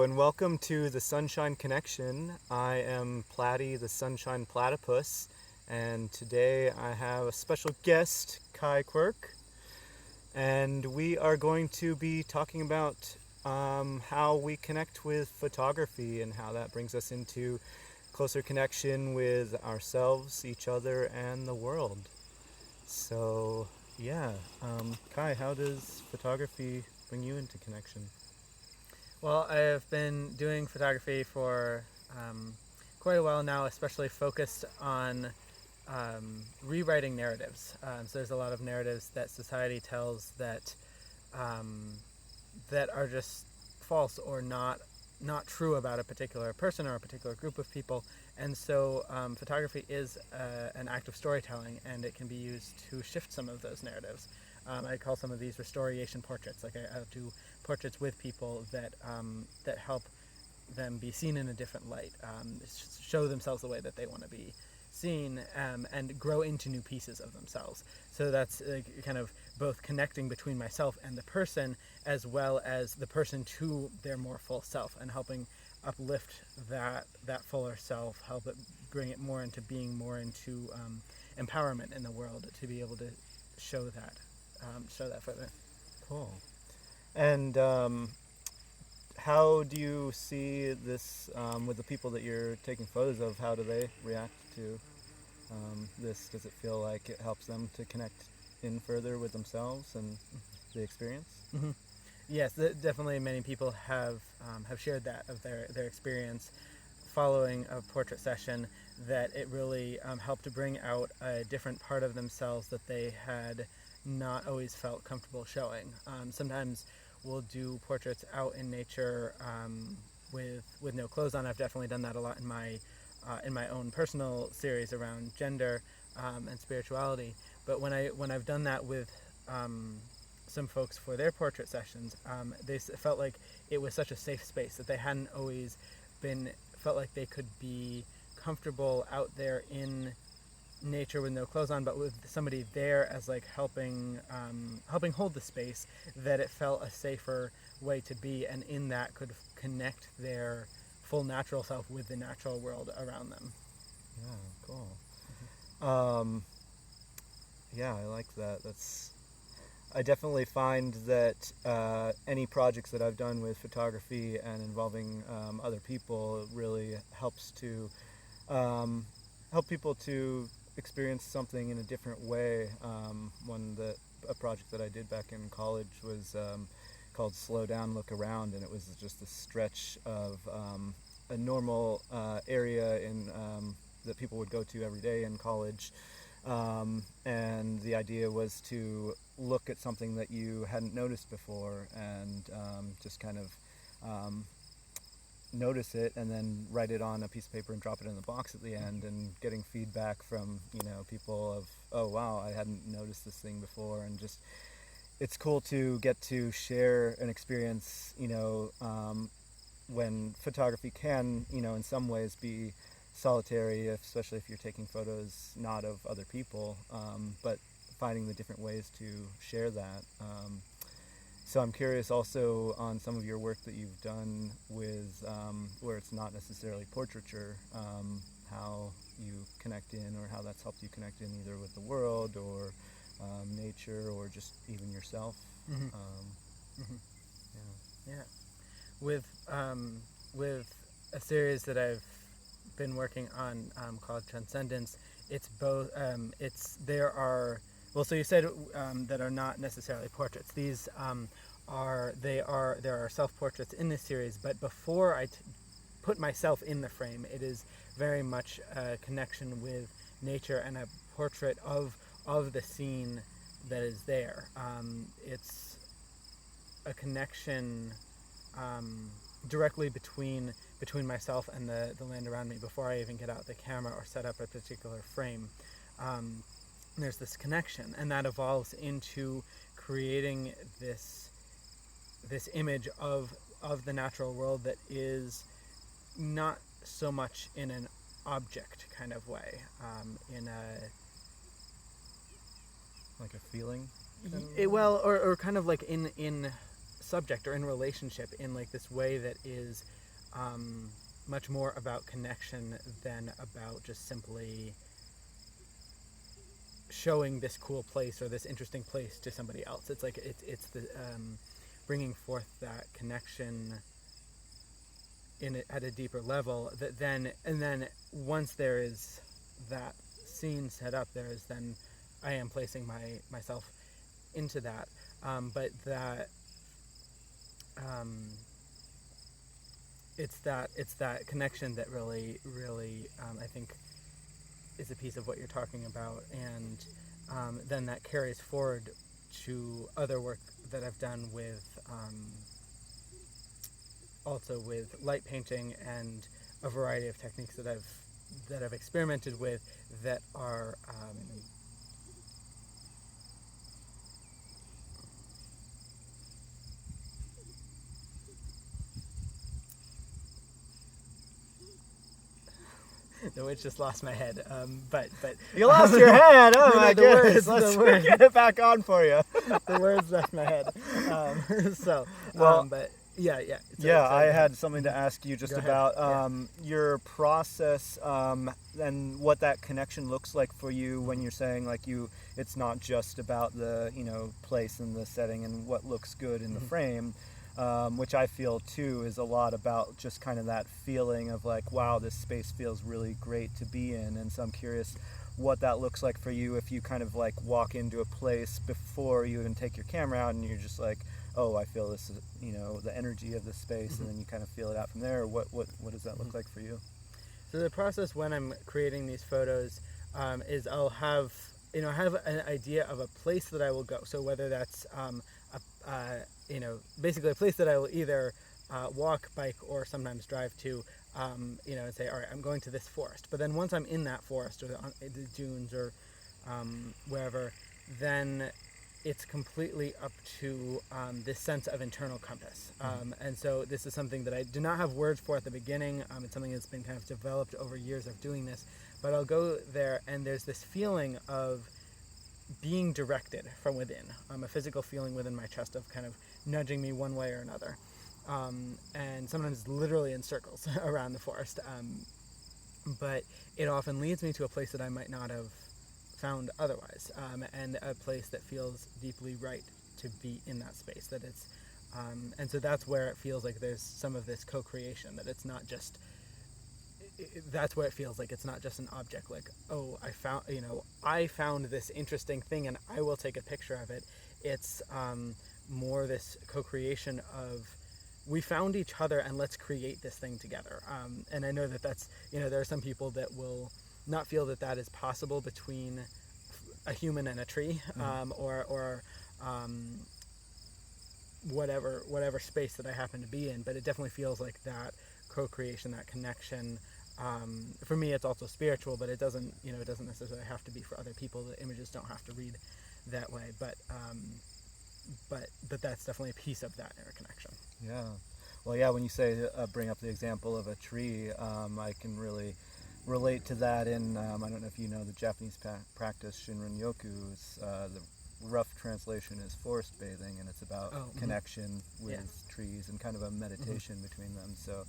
Hello and welcome to the Sunshine Connection. I am Platy, the Sunshine Platypus, and today I have a special guest, Quirk, and we are going to be talking about how we connect with photography and how that brings us into closer connection with ourselves, each other, and the world. So, yeah, Kai, how does photography bring you into connection? Well, I've been doing photography for quite a while now, especially focused on rewriting narratives. So there's a lot of narratives that society tells um, that are just false or not true about a particular person or a particular group of people. And so photography is an act of storytelling, and it can be used to shift some of those narratives. I call some of these restoration portraits. Like I do portraits with people that help them be seen in a different light, show themselves the way that they want to be seen, and grow into new pieces of themselves. So that's kind of both connecting between myself and the person, as well as the person to their more full self, and helping uplift that fuller self, help it bring it more into being more into empowerment in the world, to be able to show that further. Cool. And how do you see this with the people that you're taking photos of? How do they react to this? Does it feel like it helps them to connect in further with themselves and the experience? Mm-hmm. Yes, definitely. Many people have shared that of their experience following a portrait session, that it really helped to bring out a different part of themselves that they had not always felt comfortable showing. Sometimes we'll do portraits out in nature with no clothes on. I've definitely done that a lot in my own personal series around gender and spirituality. But when I've done that with some folks for their portrait sessions, they felt like it was such a safe space that they hadn't always felt like they could be comfortable out there in nature with no clothes on, but with somebody there as like helping hold the space, that it felt a safer way to be, and in that could connect their full natural self with the natural world around them. Yeah, cool. Um, yeah, I like that. I definitely find that any projects that I've done with photography and involving other people really helps to help people to experience something in a different way. A project that I did back in college was called "Slow Down, Look Around," and it was just a stretch of a normal area that people would go to every day in college. And the idea was to look at something that you hadn't noticed before, and just kind of notice it and then write it on a piece of paper and drop it in the box at the end, and getting feedback from people of, oh wow, I hadn't noticed this thing before. And just, it's cool to get to share an experience, when photography can, in some ways be solitary, especially if you're taking photos not of other people, but finding the different ways to share that. So I'm curious also on some of your work that you've done with where it's not necessarily portraiture, how you connect in, or how that's helped you connect in either with the world or nature or just even yourself. Mm-hmm. Mm-hmm. Yeah. Yeah, with a series that I've been working on called Transcendence. It's both. There are, well. So you said that are not necessarily portraits. These there are self portraits in this series. But before I put myself in the frame, it is very much a connection with nature and a portrait of the scene that is there. It's a connection directly between myself and the land around me before I even get out the camera or set up a particular frame. There's this connection, and that evolves into creating this image of the natural world that is not so much in an object kind of way, in a Like a feeling. well, or kind of like in subject or in relationship in like this way that is much more about connection than about just simply showing this cool place or this interesting place to somebody else. It's like it's the bringing forth that connection at a deeper level. That then once there is that scene set up, there is then I am placing myself into that. But that it's that connection that really I think is a piece of what you're talking about, and then that carries forward to other work that I've done with also with light painting and a variety of techniques that I've experimented with that are the witch just lost my head. But You lost your head. Oh my the goodness! words, Let's get it back on for you. the words left my head. But yeah. I had something to ask you just Go ahead. about your process and what that connection looks like for you when you're saying like it's not just about the place and the setting and what looks good in the frame. Which I feel too is a lot about just kind of that feeling of like, wow, this space feels really great to be in. And so I'm curious what that looks like for you if you kind of like walk into a place before you even take your camera out and you're just like, oh, I feel this, the energy of the space, and then you kind of feel it out from there. What does that look like for you? So the process when I'm creating these photos is I'll have an idea of a place that I will go. So whether that's basically a place that I will either walk, bike, or sometimes drive to, and say, all right, I'm going to this forest. But then once I'm in that forest or the dunes or wherever, then it's completely up to this sense of internal compass. And so this is something that I do not have words for at the beginning. It's something that's been kind of developed over years of doing this. But I'll go there, and there's this feeling of being directed from within, a physical feeling within my chest of kind of nudging me one way or another, and sometimes literally in circles around the forest. But it often leads me to a place that I might not have found otherwise, and a place that feels deeply right to be in that space. That it's, and so that's where it feels like there's some of this co-creation. That it's not just. That's where it feels like it's not just an object, like, oh, I found this interesting thing and I will take a picture of it. It's more this co-creation of, we found each other and let's create this thing together. And I know that's, there are some people that will not feel that is possible between a human and a tree, or whatever space that I happen to be in, but it definitely feels like that co-creation, that connection. For me, it's also spiritual, but it doesn't necessarily have to be for other people. The images don't have to read that way, but that's definitely a piece of that interconnection. Yeah. Well, yeah, when you say bring up the example of a tree, I can really relate to that in, I don't know if you know the Japanese practice Shinrin-yoku. It's, the rough translation is forest bathing, and it's about connection with trees and kind of a meditation between them. So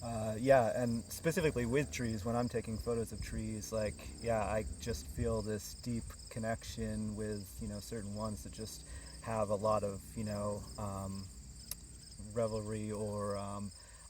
and specifically with trees, when I'm taking photos of trees, I just feel this deep connection with, certain ones that just have a lot of, revelry, or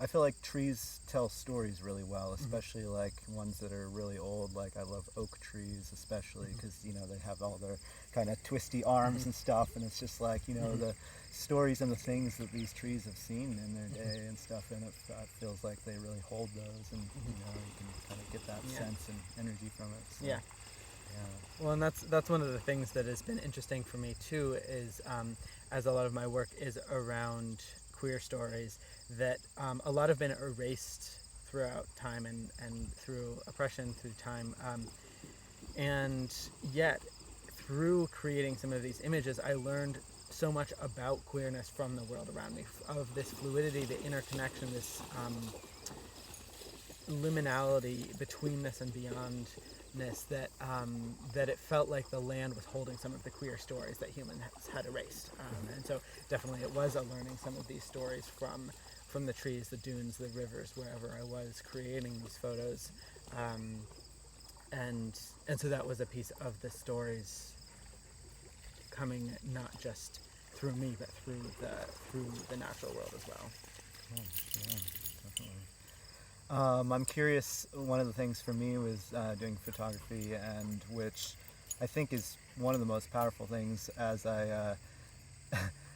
I feel like trees tell stories really well, especially like ones that are really old. Like I love oak trees especially because, they have all their kind of twisty arms and stuff, and it's just like, the stories and the things that these trees have seen in their day and stuff, and it feels like they really hold those, and you can kind of get that sense and energy from it. So, yeah. Well, and that's one of the things that has been interesting for me too, is as a lot of my work is around queer stories, that a lot have been erased throughout time and through oppression, through time, and yet through creating some of these images, I learned so much about queerness from the world around me, of this fluidity, the interconnection, this liminality betweenness and beyond that it felt like the land was holding some of the queer stories that humans had erased. And so definitely it was a learning some of these stories from the trees, the dunes, the rivers, wherever I was creating these photos. And so that was a piece of the stories coming not just through me, but through the natural world as well. Oh, yeah, definitely. I'm curious, one of the things for me was doing photography, and which I think is one of the most powerful things, as I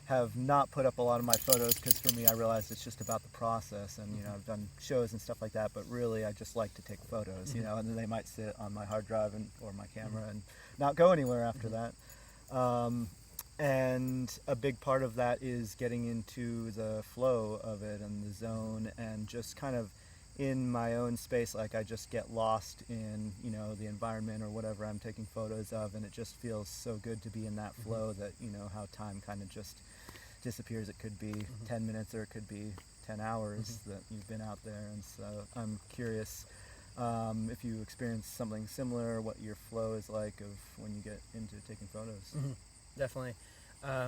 have not put up a lot of my photos, because for me I realized it's just about the process, and I've done shows and stuff like that, but really I just like to take photos, and then they might sit on my hard drive or my camera and not go anywhere after that. And a big part of that is getting into the flow of it and the zone, and just kind of in my own space, like I just get lost in the environment or whatever I'm taking photos of, and it just feels so good to be in that flow that how time kind of just disappears. It could be 10 minutes or it could be 10 hours that you've been out there. And so I'm curious if you experience something similar, what your flow is like of when you get into taking photos. Definitely. I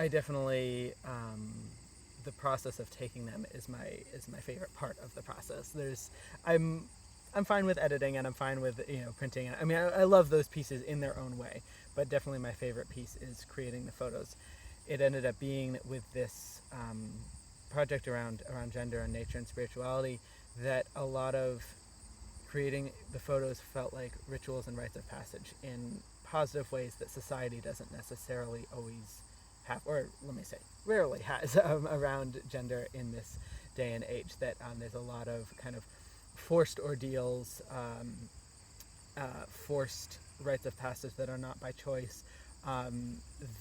definitely, the process of taking them is my favorite part of the process. I'm fine with editing, and I'm fine with printing. I mean, I love those pieces in their own way, but definitely my favorite piece is creating the photos. It ended up being with this project around gender and nature and spirituality that a lot of creating the photos felt like rituals and rites of passage in positive ways that society doesn't necessarily always have, or let me say, rarely has, around gender in this day and age. That there's a lot of kind of forced ordeals, forced rites of passage that are not by choice,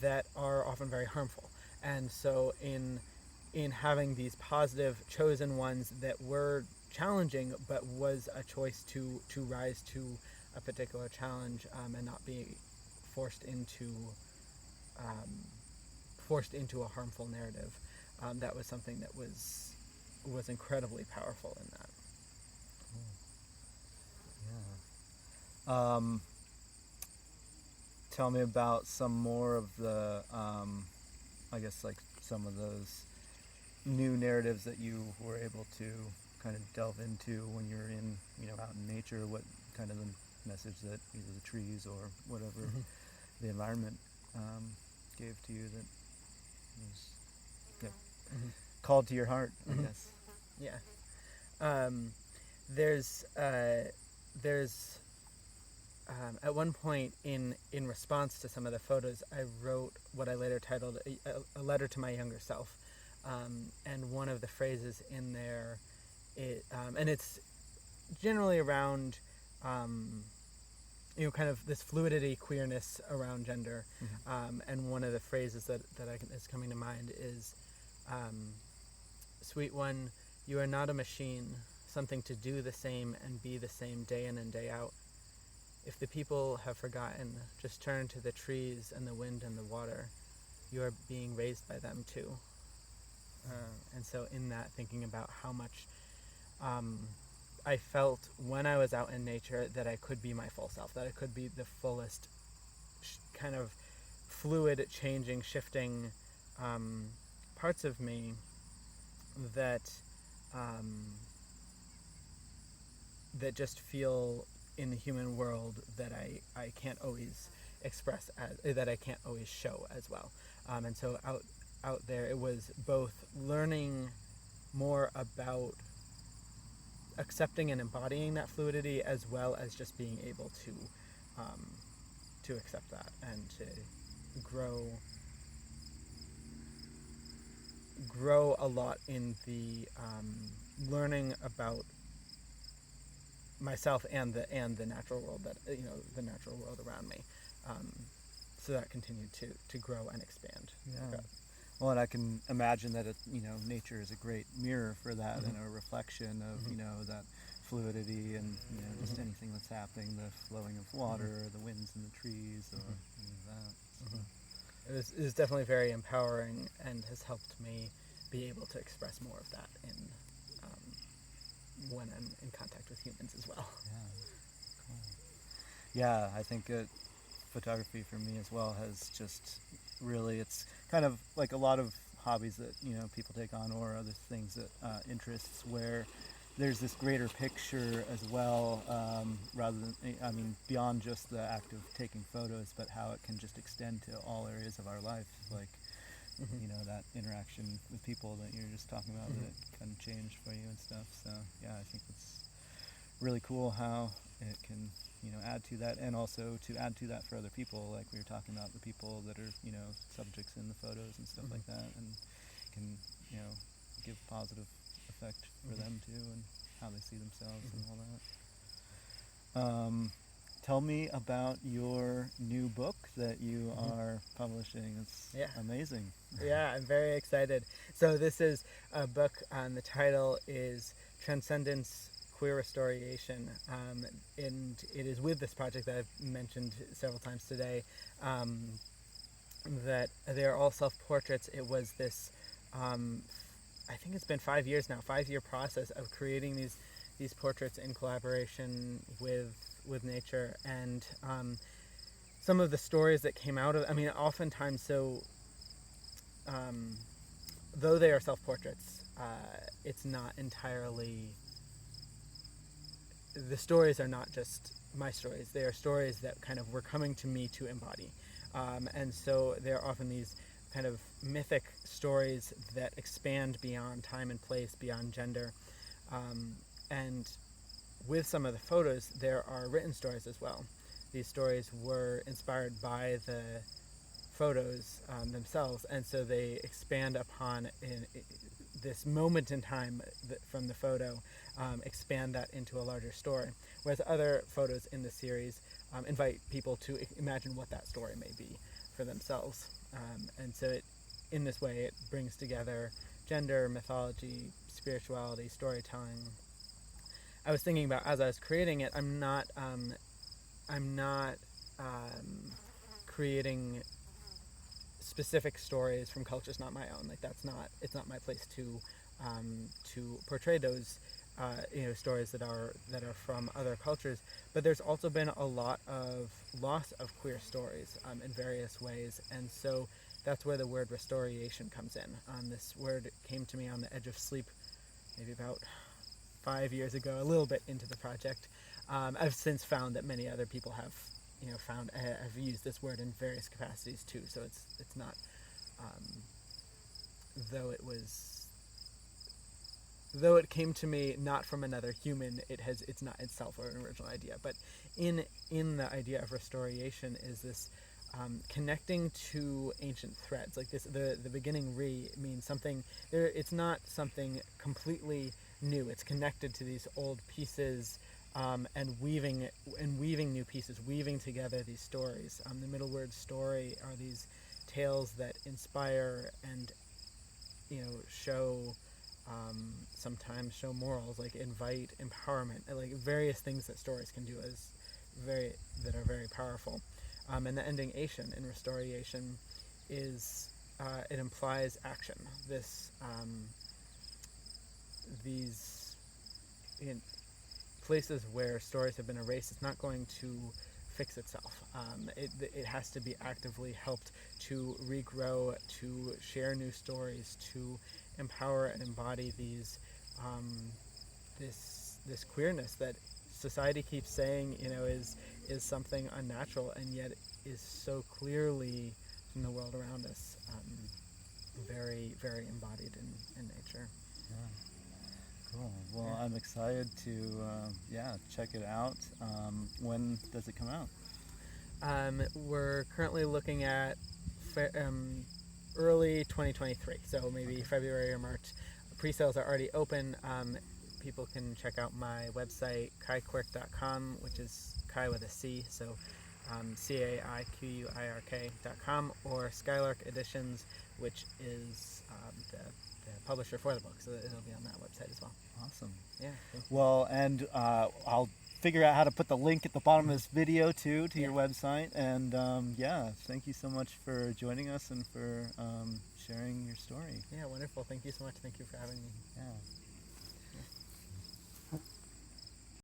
that are often very harmful. And so in having these positive chosen ones that were challenging, but was a choice to rise to a particular challenge, and not be forced into a harmful narrative. That was something that was incredibly powerful in that. Yeah. Tell me about some more of the, I guess, like some of those new narratives that you were able to kind of delve into when you're in, out in nature. What kind of the message that either the trees or whatever the environment gave to you that was called to your heart, I guess. Yeah. There's at one point in response to some of the photos, I wrote what I later titled a letter to my younger self, and one of the phrases in there, and it's generally around kind of this fluidity, queerness around gender, and one of the phrases that is coming to mind is, "Sweet one, you are not a machine, something to do the same and be the same day in and day out. If the people have forgotten, just turn to the trees and the wind and the water. You are being raised by them too." And so in that, thinking about how much I felt when I was out in nature that I could be my full self, that I could be the fullest kind of fluid, changing, shifting parts of me that that just feel in the human world that I can't always express that I can't always show as well. And so out there, it was both learning more about accepting and embodying that fluidity, as well as just being able to accept that and to grow a lot in the learning about myself and the natural world, that the natural world around me. So that continued to grow and expand. Yeah. Well, and I can imagine that nature is a great mirror for that, and a reflection of that fluidity, and just anything that's happening, the flowing of water, the winds in the trees, or any of that. So. It was definitely very empowering, and has helped me be able to express more of that when I'm in contact with humans as well. Yeah, cool. Yeah, I think photography for me as well has just really, it's kind of like a lot of hobbies that people take on, or other things that interests, where there's this greater picture as well, rather than, I mean, beyond just the act of taking photos, but how it can just extend to all areas of our life, like that interaction with people that you're just talking about, that it can change for you and stuff. So yeah, I think it's really cool how it can add to that, and also to add to that for other people, like we were talking about, the people that are subjects in the photos and stuff like that, and can give positive effect for them too, and how they see themselves and all that. Tell me about your new book that you are publishing. It's amazing. Yeah, I'm very excited. So this is a book, the title is Transcendence, Queer Restoration, and it is with this project that I've mentioned several times today, that they're all self-portraits. It was this, I think it's been 5 years now, 5-year process of creating these portraits in collaboration with nature, and some of the stories that came out of, I mean, oftentimes, so though they are self-portraits, it's not entirely, the stories are not just my stories. They are stories that kind of were coming to me to embody. And so there are often these kind of mythic stories that expand beyond time and place, beyond gender. And with some of the photos, there are written stories as well. These stories were inspired by the photos themselves, and so they expand upon this moment in time from the photo, expand that into a larger story. Whereas other photos in the series invite people to imagine what that story may be for themselves. And so in this way, it brings together gender, mythology, spirituality, storytelling. I was thinking about, as I was creating it, I'm not creating specific stories from cultures not my own. Like it's not my place to portray those stories that are from other cultures. But there's also been a lot of loss of queer stories in various ways, and so that's where the word restoration comes in. This word came to me on the edge of sleep, maybe about 5 years ago, a little bit into the project. I've since found that many other people have have used this word in various capacities too. So it's not, though it came to me not from another human, it's not itself an original idea. But in the idea of restoration is this connecting to ancient threads. Like this, the beginning re means something. It's not something completely new. It's connected to these old pieces, and weaving new pieces, weaving together these stories. The middle word story are these tales that inspire and show, sometimes show morals, like invite empowerment, like various things that stories can do that are very powerful. And the ending ation in restoration is it implies action. These places where stories have been erased, it's not going to fix itself. It has to be actively helped to regrow, to share new stories, to empower and embody this queerness that society keeps saying is something unnatural, and yet is so clearly from the world around us, very, very embodied in nature. Yeah. Cool. Well, I'm excited to check it out. When does it come out? We're currently looking at early 2023, so maybe February or March. Pre-sales are already open. People can check out my website, kaiquirk.com, which is Kai with a C, so CAIQUIRK.com, or Skylark Editions, which is the publisher for the book, so it'll be on that website as well. Awesome. Yeah. Well, and I'll figure out how to put the link at the bottom of this video too to your website. And thank you so much for joining us and for sharing your story. Yeah, wonderful. Thank you so much. Thank you for having me. Yeah.